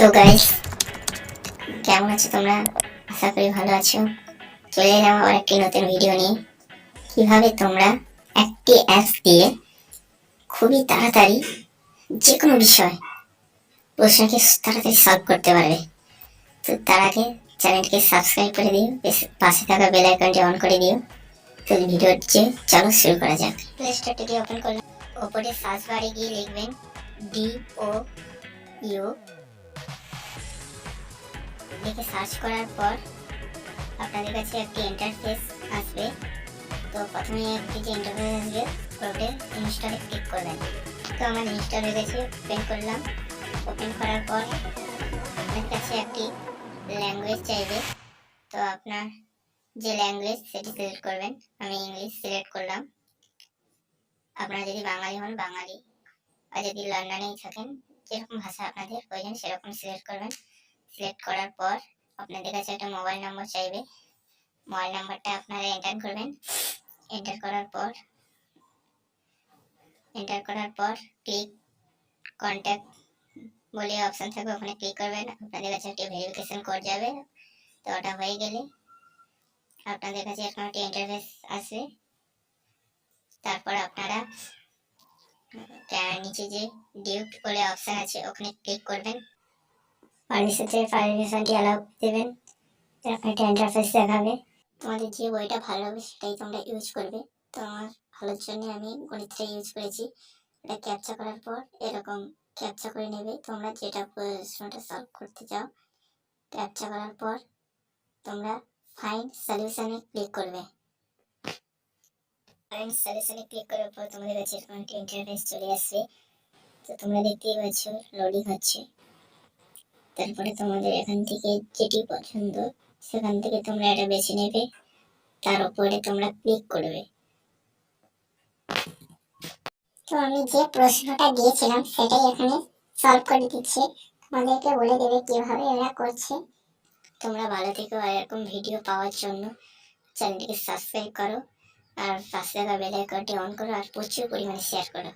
তো গাইস, কেমন আছো তোমরা? আশা করি ভালো আছো। চলে এলাম আবার একটি নতুন ভিডিও নিয়ে। কিভাবে তোমরা একটি অ্যাপস দিয়ে খুবই তাড়াতাড়ি যে কোনো প্রশ্নকে তাড়াতাড়ি সলভ করতে পারবে। তো তার আগে চ্যানেলকে সাবস্ক্রাইব করে দিও, পাশে থাকা বেল আইকনটি অন করে দিও। তো ভিডিওটি চলো শুরু করা যাক। প্লে স্টোরটি ওপেন করলাম। ওপরে সার্চ বারে গিয়ে লিখবেন DOU, লিখে সার্চ করার পর আপনাদের কাছে একটি ইন্টারফেস আসবে। তো প্রথমে একটি যে ইন্টারফেস আসবে ওটা ইনস্টলে ক্লিক করবেন। তো আমার ইনস্টল হয়ে গেছে, ওপেন করলাম। ওপেন করার পর আপনার কাছে একটি ল্যাঙ্গুয়েজ চাইবে। তো আপনার যে ল্যাঙ্গুয়েজ সেটি সিলেক্ট করবেন। আমি ইংলিশ সিলেক্ট করলাম। আপনারা যদি বাঙালি হন বাঙালি, আর যদি লন্ডনেই থাকেন যেরকম ভাষা আপনাদের প্রয়োজন সেরকম সিলেক্ট করবেন। সিলেক্ট করার পর আপনাদের কাছে একটা মোবাইল নম্বর চাইবে। মোবাইল নাম্বারটা আপনারা এন্টার করবেন। এন্টার করার পর ক্লিক কন্ট্যাক্ট বলে অপশন থাকবে, ওখানে ক্লিক করবেন। আপনাদের কাছে একটি ভেরিফিকেশন কোড যাবে। তো ওটা হয়ে গেলে আপনাদের কাছে এরকম একটি ইন্টারফেস আসবে। তারপর আপনারা নিচে যে ডিউট বলে অপশন আছে ওখানে ক্লিক করবেন। পারমিশনটি অ্যালাউ দেবেন। আপনার একটা ইন্টারফেস দেখাবে। তোমাদের যে বইটা ভালো হবে সেটাই তোমরা ইউজ করবে। তো আমার ভালোর জন্য আমি গণিতটা ইউজ করেছি। এটা ক্যাপচা করার পর এরকম ক্যাপচা করে নেবে তোমরা যেটা প্রশ্নটা সলভ করতে চাও। ক্যাপচা করার পর তোমরা ফাইন্ড সলিউশনে ক্লিক করবে। ফাইন্ড সলিউশনে ক্লিক করার পর তোমাদের কাছে এরকম একটা ইন্টারফেস চলে আসবে। তো তোমরা দেখতেই পাচ্ছ লোডিং হচ্ছে। তারপরে তোমাদের এখান থেকে যেটি পছন্দ সেখান থেকে তোমরা এটা বেছে নেবে। তার উপরে তোমরা ক্লিক করবে। তো আমি যে প্রশ্নটা দিয়েছিলাম সেটাই এখানে সলভ করে দিচ্ছি। তোমাদেরকে বলে দেবে কিভাবে এরা করছে। তোমরা ভালো থেকো, আর এরকম ভিডিও পাওয়ার জন্য চ্যানেলটিকে সাবস্ক্রাইব করো, আর পাশে থাকা বেল আইকনটি অন করো, আর প্রচুর পরিমাণে শেয়ার করো।